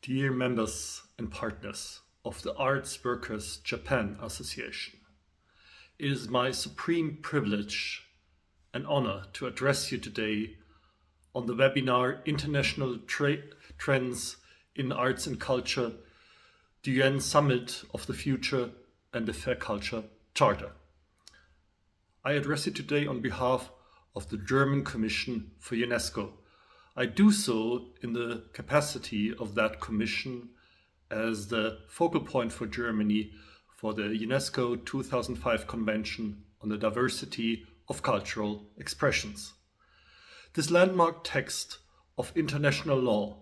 Dear members and partners of the Arts Workers Japan Association, it is my supreme privilege and honor to address you today on the webinar International Trends in Arts and Culture, the UN Summit of the Future and the Fair Culture Charter. I address you today on behalf of the German Commission for UNESCO. I do so in the capacity of that commission as the focal point for Germany for the UNESCO 2005 Convention on the Diversity of Cultural Expressions. This landmark text of international law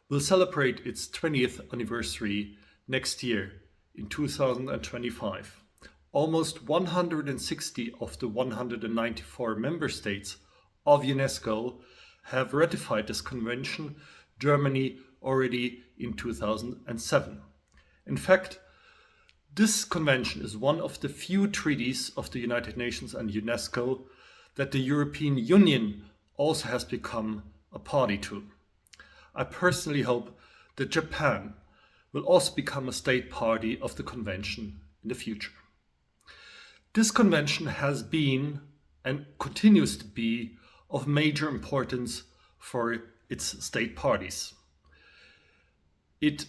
will celebrate its 20th anniversary next year in 2025. Almost 160 of the 194 member states of UNESCO have ratified this convention, Germany already in 2007. In fact, this convention is one of the few treaties of the United Nations and UNESCO that the European Union also has become a party to. I personally hope that Japan will also become a state party of the convention in the future. This convention has been and continues to be of major importance for its state parties. It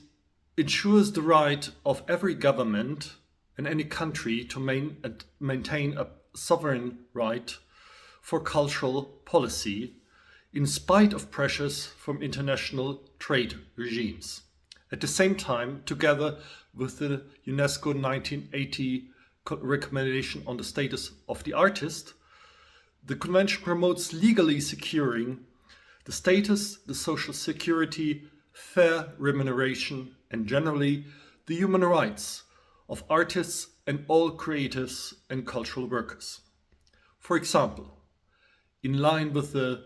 ensures the right of every government in any country to maintain a sovereign right for cultural policy in spite of pressures from international trade regimes. At the same time, together with the UNESCO 1980 recommendation on the status of the artist, the Convention promotes legally securing the status, the social security, fair remuneration, and generally the human rights of artists and all creatives and cultural workers. For example, in line with the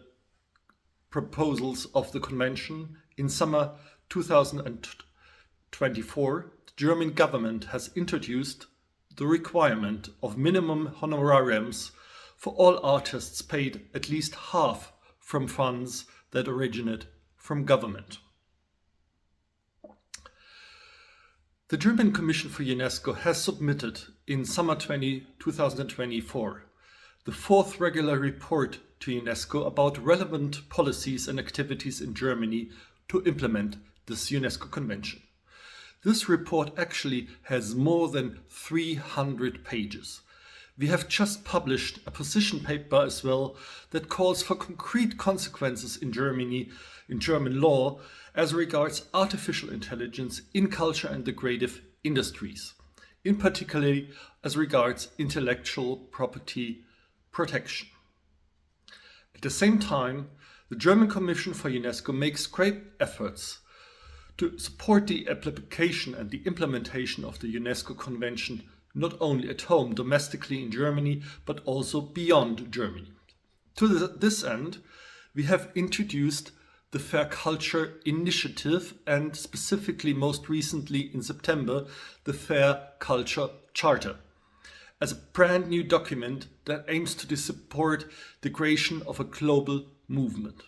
proposals of the Convention, in summer 2024, the German government has introduced the requirement of minimum honorariums for all artists paid at least half from funds that originate from government. The German Commission for UNESCO has submitted in summer 2024 the fourth regular report to UNESCO about relevant policies and activities in Germany to implement this UNESCO Convention. This report actually has more than 300 pages. We have just published a position paper as well that calls for concrete consequences in Germany, in German law, as regards artificial intelligence in culture and the creative industries, in particular as regards intellectual property protection. At the same time, the German Commission for UNESCO makes great efforts to support the application and the implementation of the UNESCO Convention not only at home, domestically in Germany, but also beyond Germany. To this end, we have introduced the Fair Culture Initiative and specifically most recently in September, the Fair Culture Charter, as a brand new document that aims to support the creation of a global movement.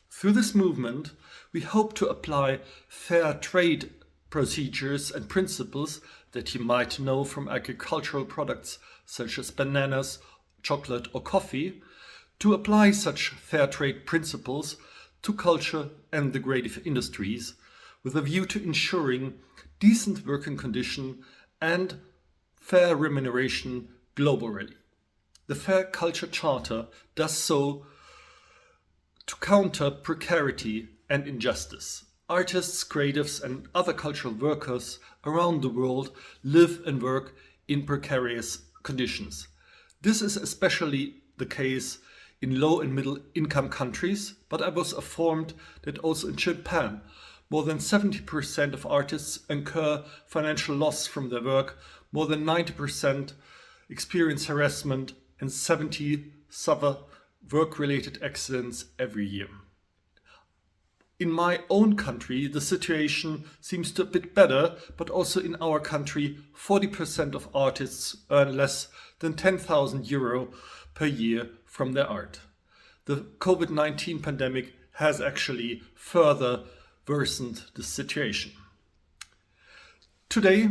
Through this movement, we hope to apply fair trade procedures and principles that you might know from agricultural products such as bananas, chocolate or coffee, to apply such fair trade principles to culture and the creative industries with a view to ensuring decent working conditions and fair remuneration globally. The Fair Culture Charter does so to counter precarity and injustice. Artists, creatives, and other cultural workers around the world live and work in precarious conditions. This is especially the case in low and middle income countries, but I was informed that also in Japan, more than 70% of artists incur financial loss from their work, more than 90% experience harassment, and 70 suffer work-related accidents every year. In my own country, the situation seems to be a bit better, but also in our country, 40% of artists earn less than 10,000 euro per year from their art. The COVID-19 pandemic has actually further worsened the situation. Today,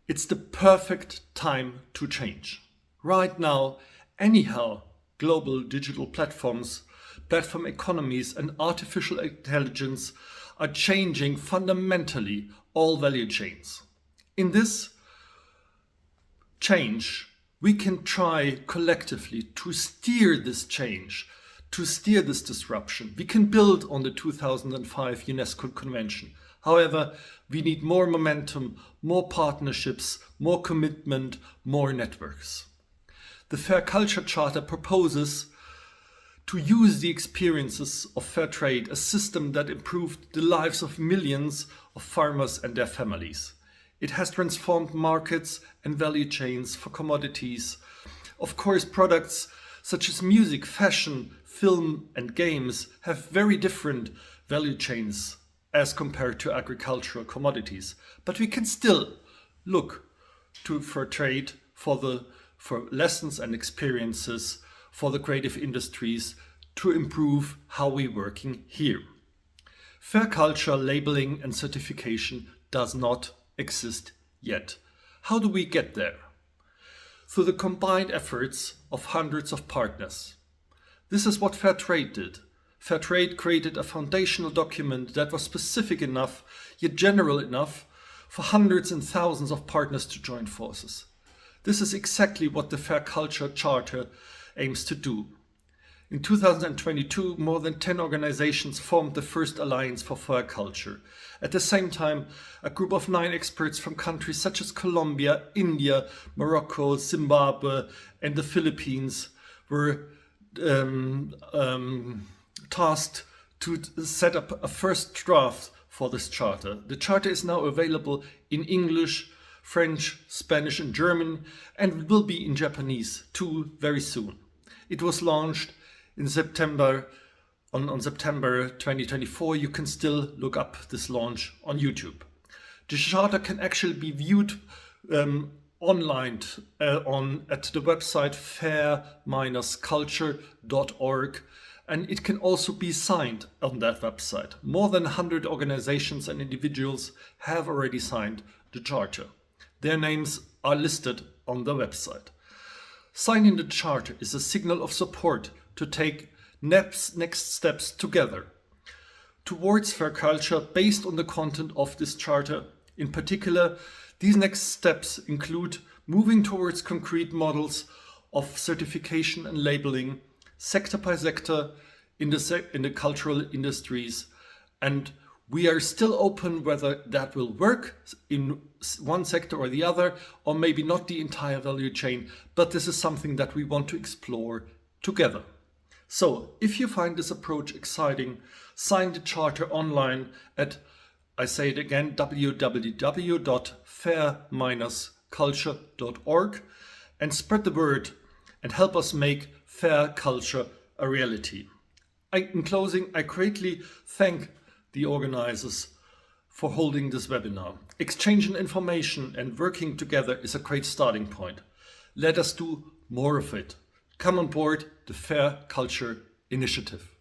it's the perfect time to change. Right now, anyhow, global digital platforms, platform economies, and artificial intelligence are changing fundamentally all value chains. In this change, we can try collectively to steer this change, to steer this disruption. We can build on the 2005 UNESCO Convention. However, we need more momentum, more partnerships, more commitment, more networks. The Fair Culture Charter proposes to use the experiences of fair trade, a system that improved the lives of millions of farmers and their families. It has transformed markets and value chains for commodities. Of course, products such as music, fashion, film, and games have very different value chains as compared to agricultural commodities. But we can still look to fair trade for lessons and experiences for the creative industries to improve how we're working here. Fair culture labeling and certification does not exist yet. How do we get there? Through the combined efforts of hundreds of partners. This is what Fair Trade did. Fair Trade created a foundational document that was specific enough, yet general enough, for hundreds and thousands of partners to join forces. This is exactly what the Fair Culture Charter aims to do. In 2022, more than 10 organizations formed the first Alliance for Fair Culture. At the same time, a group of 9 experts from countries such as Colombia, India, Morocco, Zimbabwe, and the Philippines were tasked to set up a first draft for this charter. The charter is now available in English, French, Spanish, and German, and will be in Japanese too very soon. It was launched in September, on September 2024. You can still look up this launch on YouTube. The charter can actually be viewed online at the website fair-culture.org, and it can also be signed on that website. More than 100 organizations and individuals have already signed the charter. Their names are listed on the website. Signing the charter is a signal of support to take next steps together towards fair culture based on the content of this charter. In particular, these next steps include moving towards concrete models of certification and labeling, sector by sector in the cultural industries, and we are still open whether that will work in one sector or the other, or maybe not the entire value chain, but this is something that we want to explore together. So, if you find this approach exciting, sign the charter online at, I say it again, www.fair-culture.org, and spread the word and help us make fair culture a reality. In closing, I greatly thank the organizers for holding this webinar. Exchanging information and working together is a great starting point. Let us do more of it. Come on board the Fair Culture Initiative.